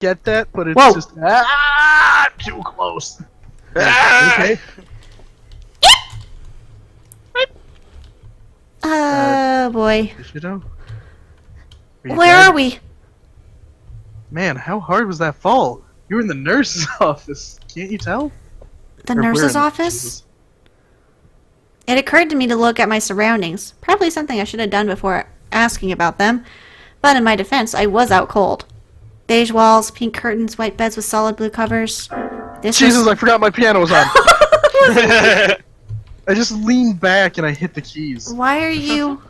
get that, but it's Whoa. just too close. Okay. Boy. You know? you Where dead? are we? Man, how hard was that fall? You were in the nurse's office. Can't you tell? The Or we're nurse's in- office? Jesus. It occurred to me to look at my surroundings. Probably something I should have done before asking about them. But in my defense, I was out cold. Beige walls, pink curtains, white beds with solid blue covers. This Jesus, was... I forgot my piano was on. I just leaned back and I hit the keys. Why are you...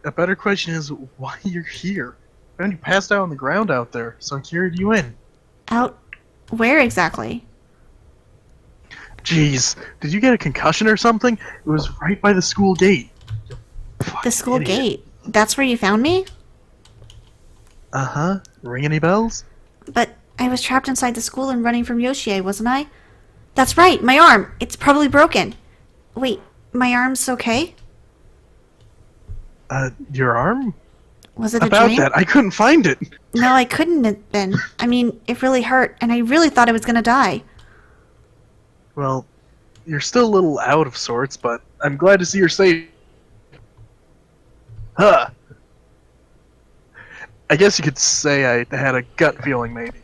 A better question is why you're here. And you passed out on the ground out there, so I carried you in. out... Where exactly? Jeez, did you get a concussion or something? It was right by the school gate. The school Idiot. gate. That's where you found me? Uh-huh. Ring any bells? But I was trapped inside the school and running from Yoshie, wasn't I? That's right, my arm. It's probably broken. Wait, my arm's okay? Your arm? Was it a About dream? that, I couldn't find it. No, I couldn't have been. I mean, it really hurt, and I really thought I was gonna die. Well, you're still a little out of sorts, but I'm glad to see you're safe. Huh. I guess you could say I had a gut feeling, maybe.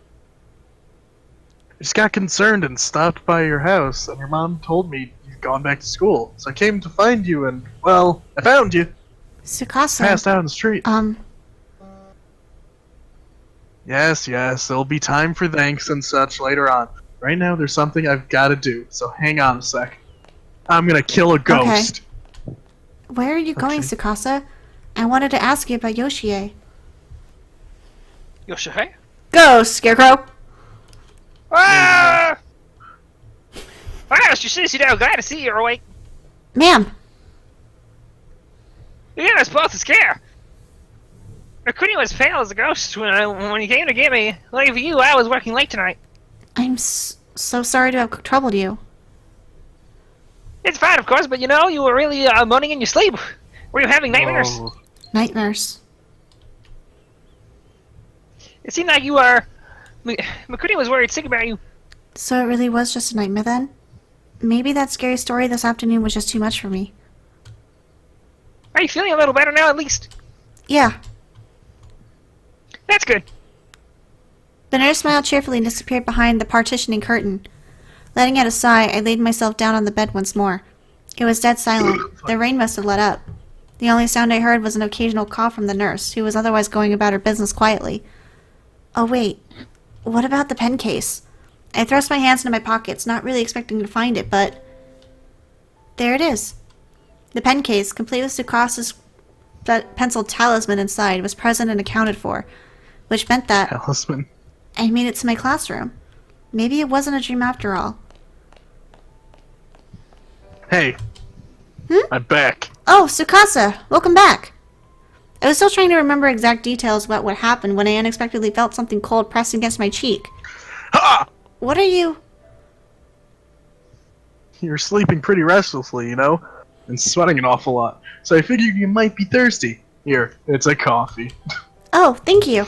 I just got concerned and stopped by your house, and your mom told me you'd gone back to school. So I came to find you, and, well, I found you. Tsukasa. Passed out on the street. Yes, there'll be time for thanks and such later on. Right now, there's something I've got to do, so hang on a sec. I'm gonna kill a ghost. Where are you going, Okay. Tsukasa? I wanted to ask you about Yoshie. Yoshihei? Go, Scarecrow! Ah! Wow, Mr. Susudo, glad to see you're awake. Ma'am! You gave us both a scare. I couldn't was pale as a ghost when you came to get me. Lucky for you, I was working late tonight. I'm so sorry to have troubled you. It's fine, of course, but you know, you were really moaning in your sleep. Were you having nightmares? Whoa. Nightmares. It seemed like you were... McCready was worried sick about you. So it really was just a nightmare then? Maybe that scary story this afternoon was just too much for me. Are you feeling a little better now, at least? Yeah. That's good. The nurse smiled cheerfully and disappeared behind the partitioning curtain. Letting out a sigh, I laid myself down on the bed once more. It was dead silent. The rain must have let up. The only sound I heard was an occasional cough from the nurse, who was otherwise going about her business quietly. Oh wait, what about the pen case? I thrust my hands into my pockets, not really expecting to find it, but... there it is. The pen case, complete with Tsukasa's penciled talisman inside, was present and accounted for, which meant that Talisman. I made it to my classroom. Maybe it wasn't a dream after all. Hey. I'm back. Oh, Tsukasa! Welcome back! I was still trying to remember exact details about what happened when I unexpectedly felt something cold pressed against my cheek. Ha! What are you... You're sleeping pretty restlessly, you know? And sweating an awful lot. So I figured you might be thirsty. Here, it's a coffee. Oh, thank you.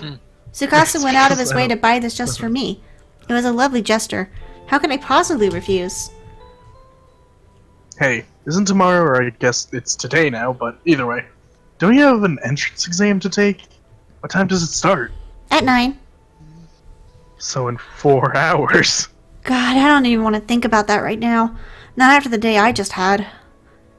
Tsukasa went out of his way to buy this just for me. It was a lovely gesture. How can I possibly refuse? Hey, isn't tomorrow, or I guess it's today now, but either way. Don't you have an entrance exam to take? What time does it start? At 9. So in 4 hours. God, I don't even want to think about that right now. Not after the day I just had.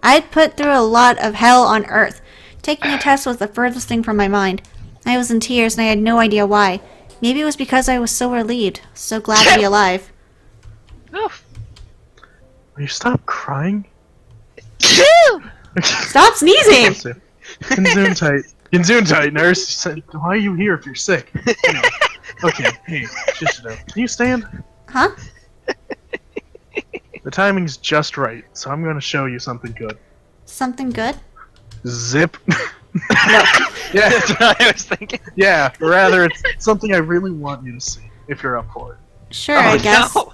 I'd put through a lot of hell on earth. Taking a test was the furthest thing from my mind. I was in tears and I had no idea why. Maybe it was because I was so relieved, so glad to be alive. Oof. Will you stop crying? Stop sneezing! Kinzoon tight, nurse. Why are you here if you're sick? Anyway, okay, hey, Shishido, can you stand? Huh? The timing's just right, so I'm gonna show you something good. Something good? Zip. No. Yeah, that's what I was thinking. Yeah, or rather, it's something I really want you to see, if you're up for it. Sure, I guess. No.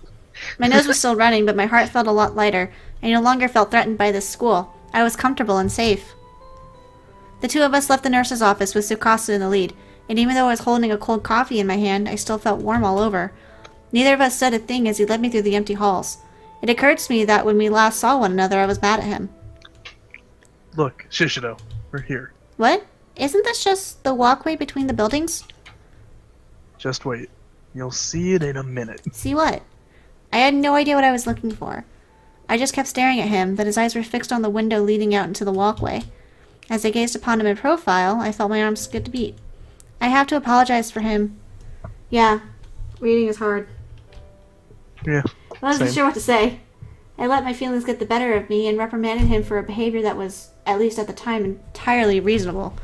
My nose was still running, but my heart felt a lot lighter. I no longer felt threatened by this school. I was comfortable and safe. The two of us left the nurse's office with Tsukasa in the lead. And even though I was holding a cold coffee in my hand, I still felt warm all over. Neither of us said a thing as he led me through the empty halls. It occurred to me that when we last saw one another, I was mad at him. Look, Shishido, we're here. What? Isn't this just the walkway between the buildings? Just wait. You'll see it in a minute. See what? I had no idea what I was looking for. I just kept staring at him, but his eyes were fixed on the window leading out into the walkway. As I gazed upon him in profile, I felt my arms skip a beat. I have to apologize for him. Yeah, reading is hard. Yeah. I wasn't Same. sure what to say. I let my feelings get the better of me and reprimanded him for a behavior that was, at least at the time, entirely reasonable.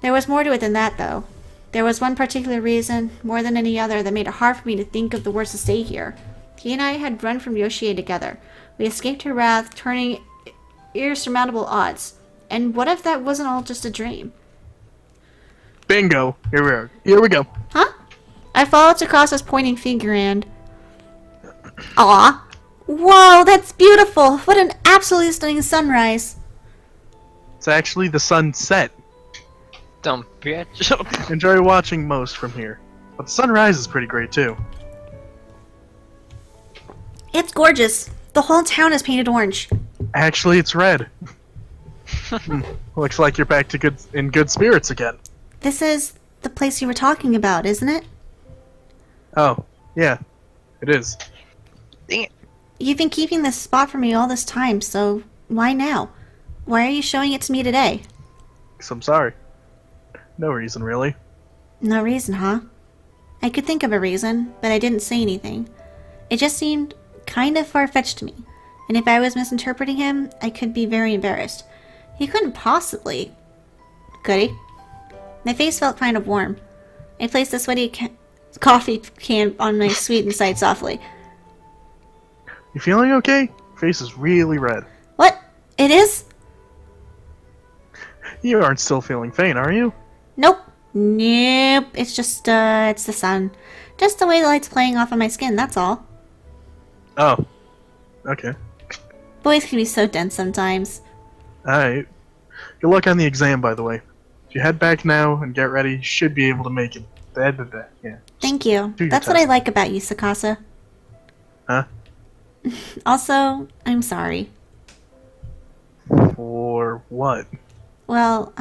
There was more to it than that, though. There was one particular reason, more than any other, that made it hard for me to think of the words to say here. He and I had run from Yoshie together. We escaped her wrath, turning insurmountable odds. And what if that wasn't all just a dream? Bingo! Here we go. Huh? I followed Tsukasa's pointing finger and... Aw! Whoa, that's beautiful! What an absolutely stunning sunrise! It's actually the sunset. Dumb bitch. Enjoy watching most from here. But the sunrise is pretty great too. It's gorgeous. The whole town is painted orange. Actually, it's red. Looks like you're back to in good spirits again. This is the place you were talking about, isn't it? Oh, yeah, it is. Dang it. You've been keeping this spot for me all this time, so why now? Why are you showing it to me today? 'Cause I'm sorry. No reason, really. No reason, huh? I could think of a reason, but I didn't say anything. It just seemed kind of far-fetched to me, and if I was misinterpreting him, I could be very embarrassed. He couldn't possibly... Could he? My face felt kind of warm. I placed the sweaty coffee can on my sweetened side softly. You feeling okay? Face is really red. What? It is? You aren't still feeling faint, are you? Nope. Nope. It's just, it's the sun. Just the way the light's playing off of my skin, that's all. Oh. Okay. Boys can be so dense sometimes. Alright. Good luck on the exam, by the way. If you head back now and get ready, you should be able to make it. Yeah. Thank you. Do your That's what I test. like about you, Sakasa. Huh? Also, I'm sorry. For what? Well,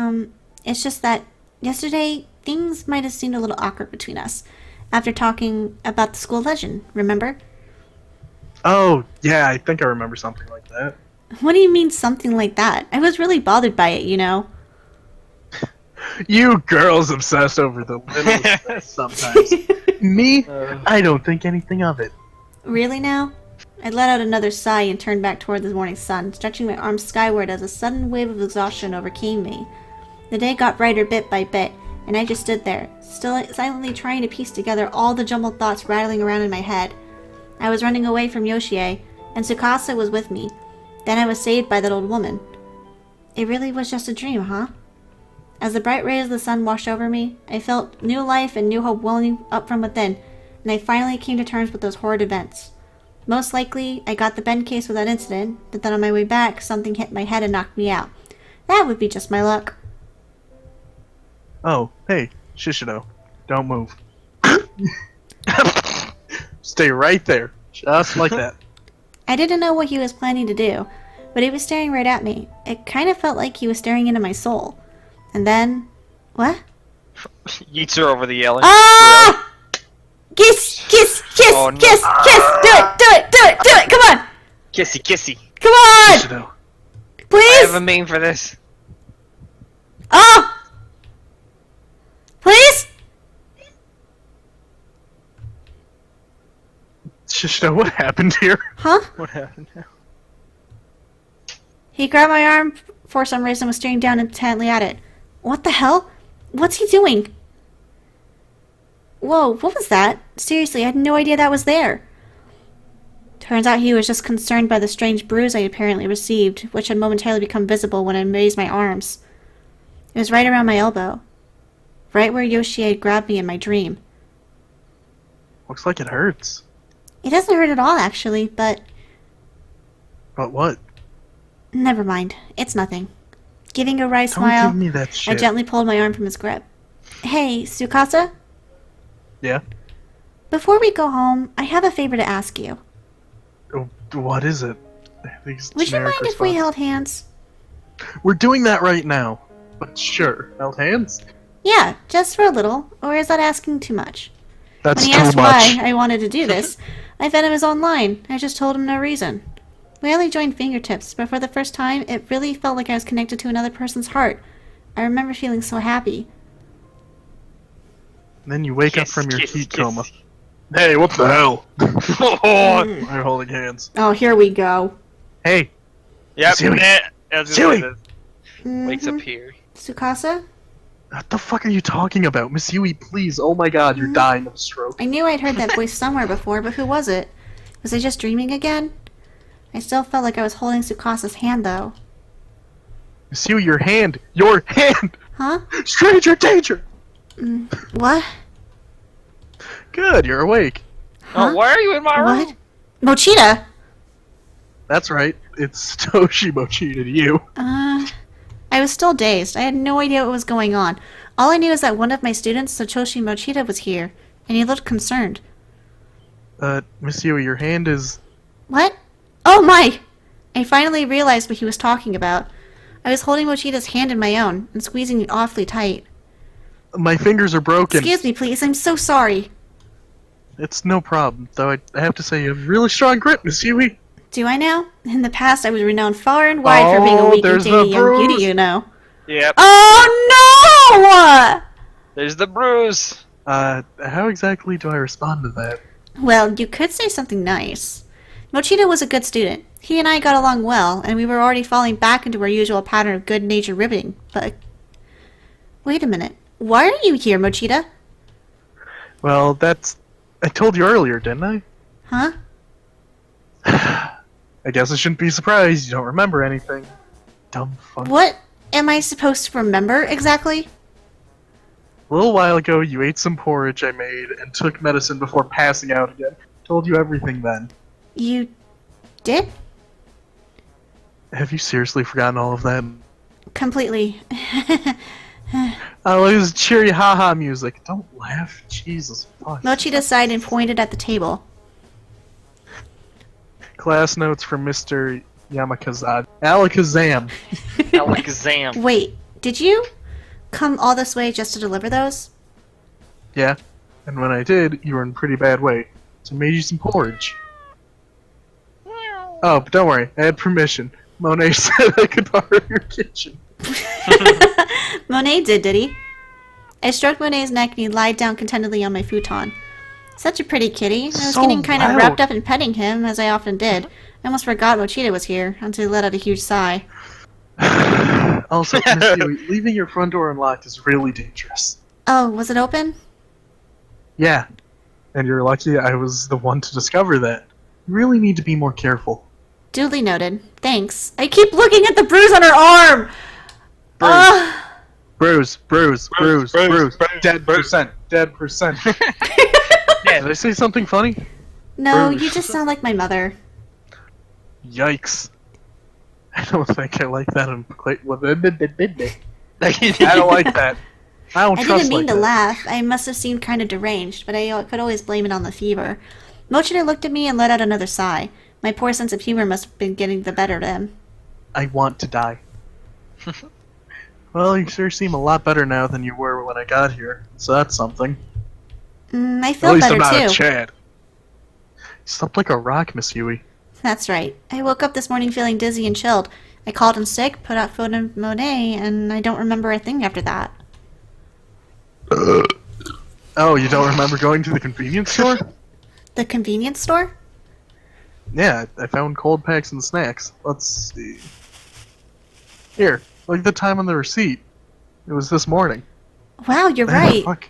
it's just that yesterday things might have seemed a little awkward between us after talking about the school legend, remember? Oh, yeah, I think I remember something like that. What do you mean something like that? I was really bothered by it, you know? You girls obsessed over the littlest things sometimes. Me? I don't think anything of it. Really now? I let out another sigh and turned back toward the morning sun, stretching my arms skyward as a sudden wave of exhaustion overcame me. The day got brighter bit by bit, and I just stood there, still silently trying to piece together all the jumbled thoughts rattling around in my head. I was running away from Yoshie, and Tsukasa was with me. Then I was saved by that old woman. It really was just a dream, huh? As the bright rays of the sun washed over me, I felt new life and new hope welling up from within, and I finally came to terms with those horrid events. Most likely, I got the bend case without incident, but then on my way back, something hit my head and knocked me out. That would be just my luck. Oh, hey, Shishido. Don't move. Stay right there. Just like that. I didn't know what he was planning to do, but he was staring right at me. It kind of felt like he was staring into my soul. And then... What? Yeets her over the yelling. Ah! Kiss! Kiss! Kiss! Oh, no. Kiss! Kiss! Do it! Do it! Do it! Do it! Come on! Kissy, kissy. Come on! Shishido. I Please! have a meme for this. Oh! Please? Shishido, what happened here? Huh? What happened now? He grabbed my arm for some reason and was staring down intently at it. What the hell? What's he doing? Whoa, what was that? Seriously, I had no idea that was there. Turns out he was just concerned by the strange bruise I apparently received, which had momentarily become visible when I raised my arms. It was right around my elbow. Right where Yoshie had grabbed me in my dream. Looks like it hurts. It doesn't hurt at all, actually, but... But what? Never mind. It's nothing. Giving a wry Don't smile, give me that I shit. gently pulled my arm from his grip. Hey, Sukasa? Yeah? Before we go home, I have a favor to ask you. Oh, what is it? These Would you generic mind if we responses. held hands? We're doing that right now. But sure. Held hands? Yeah, just for a little. Or is that asking too much? That's When he too asked much. why I wanted to do this, I fed him his own line. I just told him no reason. We only joined fingertips, but for the first time, it really felt like I was connected to another person's heart. I remember feeling so happy. And then you wake up Kiss, from your kiss, heat kiss. coma. Hey, what the hell? Oh, We're holding hands. Oh, here we go. Hey, yep. Suey. I was Suey. gonna say this. Wakes up Mhm. here. Sukasa? what the fuck are you talking about? Miss Yui, please. Oh my god, you're dying of a stroke. I knew I'd heard that voice somewhere before, but who was it? Was I just dreaming again? I still felt like I was holding Sukasa's hand, though. Miss Yui, your hand! Your hand! Huh? Stranger danger! What? Good, you're awake. Huh? Oh, why are you in my room? What? Mochita! That's right. It's Toshi Mochita to you. I was still dazed. I had no idea what was going on. All I knew is that one of my students, Satoshi Mochita, was here, and he looked concerned. Miss Yui, your hand is... What? Oh my! I finally realized what he was talking about. I was holding Mochita's hand in my own, and squeezing it awfully tight. My fingers are broken. Excuse me, please. I'm so sorry. It's no problem, though I have to say you have really strong grip, Miss Yui. Do I now? In the past, I was renowned far and wide for being a Oh, weak and there's the dainty young bruise. beauty, you know. Yep. Oh no! There's the bruise. How exactly do I respond to that? Well, you could say something nice. Mochita was a good student. He and I got along well, and we were already falling back into our usual pattern of good-natured ribbing, but... Wait a minute. Why are you here, Mochita? Well, that's... I told you earlier, didn't I? Huh? I guess I shouldn't be surprised you don't remember anything. Dumb fuck. What am I supposed to remember, exactly? A little while ago, you ate some porridge I made and took medicine before passing out again. Told you everything then. You... did? Have you seriously forgotten all of that? Completely. Oh, it was cheery haha music. Don't laugh. Jesus fuck. Mochita sighed and pointed at the table. Class notes from Mr. Yamakazad. Alakazam. Alakazam. Wait, did you come all this way just to deliver those? Yeah. And when I did, you were in a pretty bad way. So I made you some porridge. Oh, but don't worry. I had permission. Monet said I could borrow your kitchen. Monet did he? I stroked Monet's neck and he lied down contentedly on my futon. Such a pretty kitty. I was So getting kind of loud. wrapped up in petting him, as I often did. I almost forgot Mochita was here, until he let out a huge sigh. Also, Miss Yui, leaving your front door unlocked is really dangerous. Oh, was it open? Yeah. And you're lucky I was the one to discover that. You really need to be more careful. Duly noted. Thanks. I keep looking at the bruise on her arm! Ugh. Bruise, bruise, bruise, bruise, bruise. bruise, Dead bruise. percent, dead percent. Yeah. Did I say something funny? No, Bruise. you just sound like my mother. Yikes. I don't think I like that in quite... I don't like that. I don't I trust didn't mean like to that. laugh. I must have seemed kind of deranged, but I could always blame it on the fever. Mochita looked at me and let out another sigh. My poor sense of humor must have been getting the better of him. I want to die. Well, you sure seem a lot better now than you were when I got here, so that's something. I At feel least better I'm not a too. Chad. You slept like a rock, Miss Yui. That's right. I woke up this morning feeling dizzy and chilled. I called in sick, put out phone in Monet, and I don't remember a thing after that. Oh, you don't remember going to the convenience store? The convenience store? Yeah, I found cold packs and snacks. Let's see. Here, look at the time on the receipt. It was this morning. Wow, you're Ah, right. fuck.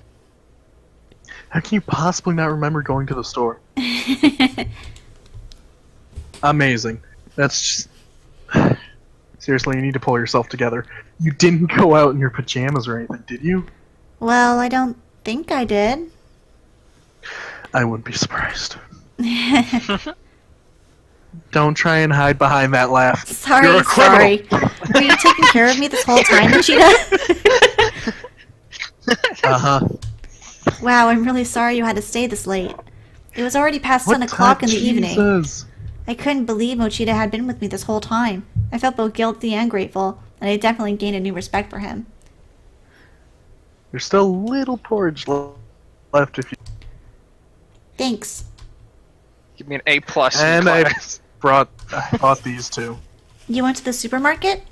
How can you possibly not remember going to the store? Amazing. That's just... Seriously, you need to pull yourself together. You didn't go out in your pajamas or anything, did you? Well, I don't think I did. I wouldn't be surprised. Don't try and hide behind that laugh. Sorry, You're a criminal. sorry. Were you taking care of me this whole time, Mochita? Uh-huh. Wow, I'm really sorry you had to stay this late. It was already past 10 What o'clock time? in the evening. Jesus. I couldn't believe Mochita had been with me this whole time. I felt both guilty and grateful, and I definitely gained a new respect for him. There's still a little porridge left if you... Thanks. Give me an A plus. And in I class. bought these too. You went to the supermarket?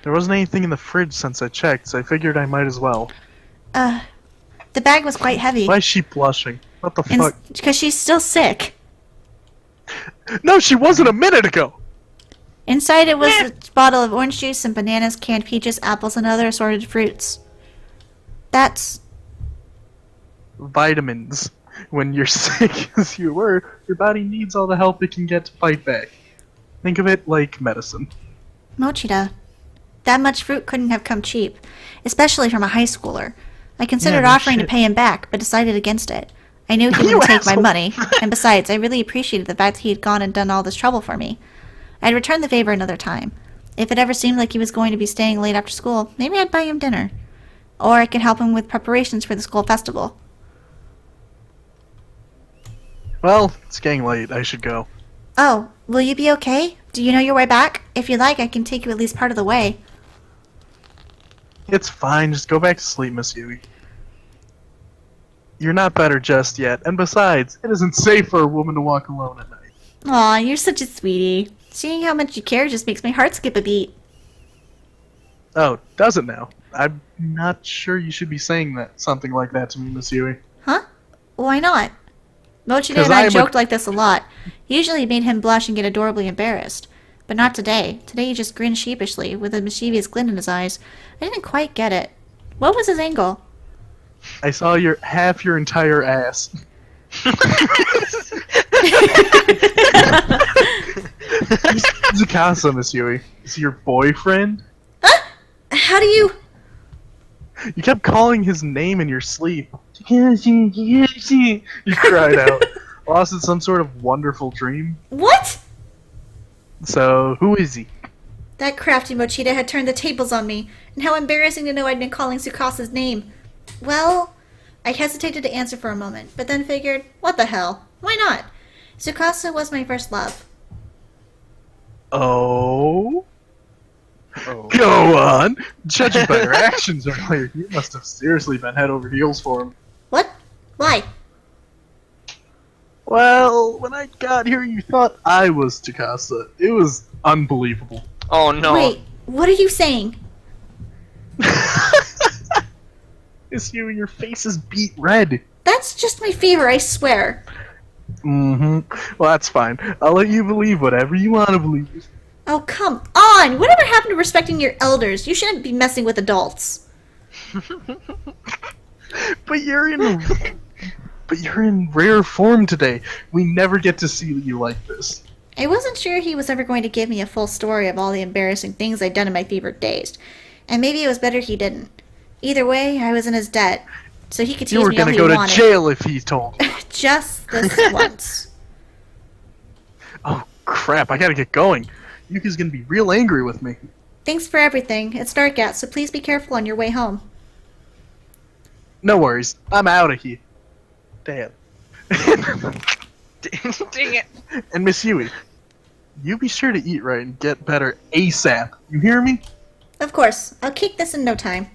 There wasn't anything in the fridge since I checked, so I figured I might as well. The bag was quite heavy. Why is she blushing? What the fuck? Because she's still sick. No, she wasn't a minute ago! Inside it was a bottle of orange juice and bananas, canned peaches, apples, and other assorted fruits. That's... Vitamins. When you're sick as you were, your body needs all the help it can get to fight back. Think of it like medicine. Mochita. That much fruit couldn't have come cheap, especially from a high schooler. I considered no offering shit. to pay him back, but decided against it. I knew he You wouldn't take my asshole. money, and besides, I really appreciated the fact that he had gone and done all this trouble for me. I'd return the favor another time. If it ever seemed like he was going to be staying late after school, maybe I'd buy him dinner. Or I could help him with preparations for the school festival. Well, it's getting late. I should go. Oh, will you be okay? Do you know your way back? If you like, I can take you at least part of the way. It's fine. Just go back to sleep, Miss Yui. You're not better just yet, and besides, it isn't safe for a woman to walk alone at night. Aw, you're such a sweetie. Seeing how much you care just makes my heart skip a beat. Oh, does it now? I'm not sure you should be saying something like that to me, Miss Yui. Huh? Why not? Mochida 'Cause and I I'm a- joked like this a lot. Usually it made him blush and get adorably embarrassed. But not today. Today he just grinned sheepishly, with a mischievous glint in his eyes. I didn't quite get it. What was his angle? I saw half your entire ass. Zakasa, Miss Yui. Is he your boyfriend? How do you... You kept calling his name in your sleep. You cried out. Lost in some sort of wonderful dream. What? So, who is he? That crafty Mochida had turned the tables on me, and how embarrassing to know I'd been calling Tsukasa's name. Well, I hesitated to answer for a moment, but then figured, what the hell? Why not? Tsukasa was my first love. Oh? Oh. Go on! Judging by your actions earlier, you must have seriously been head over heels for him. What? Why? Well, when I got here, you thought I was Takasa. It was unbelievable. Oh no. Wait, what are you saying? It's you, your face is beet red. That's just my fever, I swear. Mm-hmm. Well, that's fine. I'll let you believe whatever you want to believe. Oh, come on! Whatever happened to respecting your elders? You shouldn't be messing with adults. But you're in rare form today. We never get to see you like this. I wasn't sure he was ever going to give me a full story of all the embarrassing things I'd done in my fevered days. And maybe it was better he didn't. Either way, I was in his debt, so he could tease You were me all gonna he go to wanted. jail if he told you. Just this once. Oh crap! I gotta get going. Yuki's gonna be real angry with me. Thanks for everything. It's dark out, so please be careful on your way home. No worries. I'm out of here. Damn. Dang it. And Miss Yui, you be sure to eat right and get better ASAP. You hear me? Of course. I'll kick this in no time.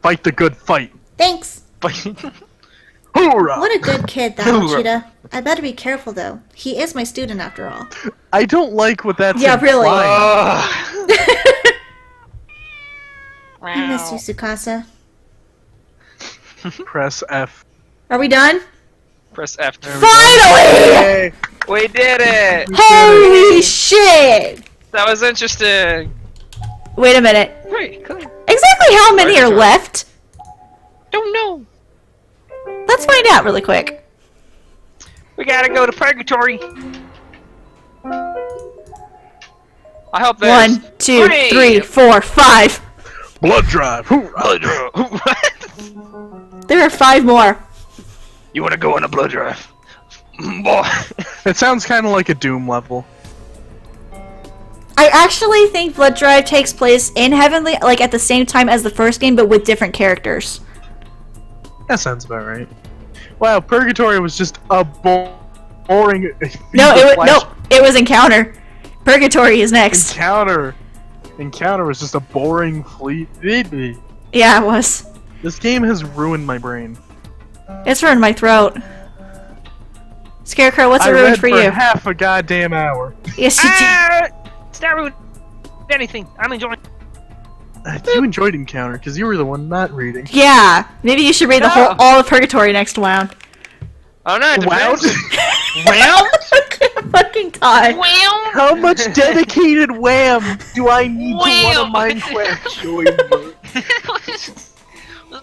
Fight the good fight. Thanks. Hoorah! What a good kid, that Hoorah. Mochida. I better be careful, though. He is my student, after all. I don't like what that's Yeah, really. implying. I miss you, Tsukasa. Press F. Are we done? Press F. Finally! Hey, We did it! Holy shit! That was interesting. Wait a minute. Right, cool. Exactly how many are Sure. left? Don't know. Let's find out really quick. We gotta go to purgatory. I hope there's 1, 2, 3, 4, 5. blood drive. Hoorah. There are 5 more. You wanna go on a blood drive? Boy. It sounds kind of like a Doom level. I actually think Blood Drive takes place in Heavenly, like at the same time as the first game, but with different characters. That sounds about right. Wow, Purgatory was just a boring. It was Encounter. Purgatory is next. Encounter was just a boring fleet. Yeah, it was. This game has ruined my brain. It's ruined my throat. Scarecrow, what's I a ruin read for you? half a goddamn hour. Yes, you did. It's not ruined anything. I'm enjoying. You enjoyed Encounter because you were the one not reading. Yeah, maybe you should read all of Purgatory next round. Oh no! Wow. Wham! Fucking God. Wham! How much dedicated wham do I need to want a Minecraft join?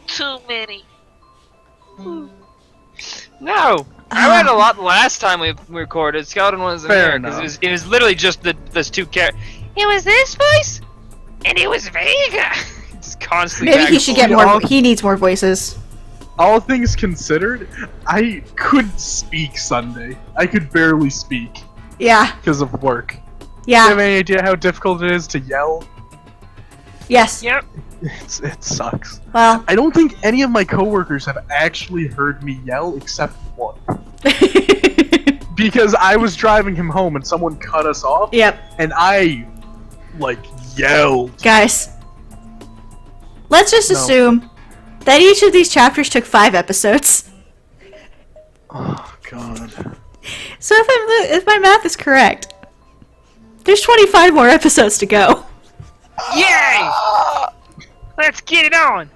Too many. No, I read a lot the last time we recorded. Skeleton wasn't Fair here because enough. it was literally just those two characters. It was this voice, and it was Vega. It's constantly. Maybe back he and should forth. get more. He needs more voices. All things considered, I couldn't speak Sunday. I could barely speak Yeah. because of work. Do you Yeah. have any idea how difficult it is to yell? Yes. Yep. It sucks. Well. I don't think any of my coworkers have actually heard me yell except one. Because I was driving him home and someone cut us off. Yep. And I, like, yelled. Guys, let's just No. assume that each of these chapters took 5 episodes. Oh, God. So if my math is correct, there's 25 more episodes to go. Yay! Let's get it on.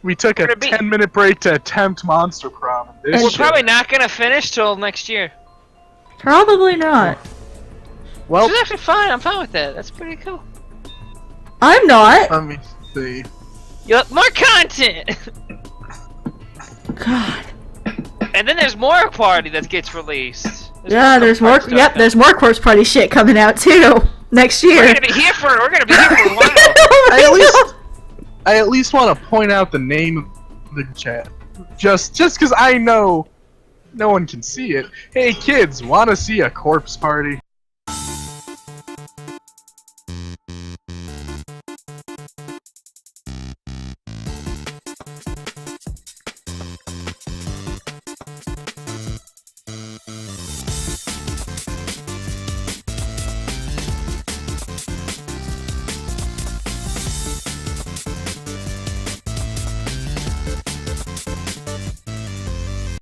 We took a Gonna be- 10-minute break to attempt Monster Prom. This We're shit. probably not gonna finish till next year. Probably not. Well, Which is actually fine. I'm fine with that. That's pretty cool. I'm not. let me see. You more content. God. And then there's more party that gets released. Yeah, there's more. stuff Yep, coming. there's more Corpse Party shit coming out too next year. We're gonna be here for a while. I at least want to point out the name of the chat. Just because I know no one can see it. Hey kids, want to see a corpse party?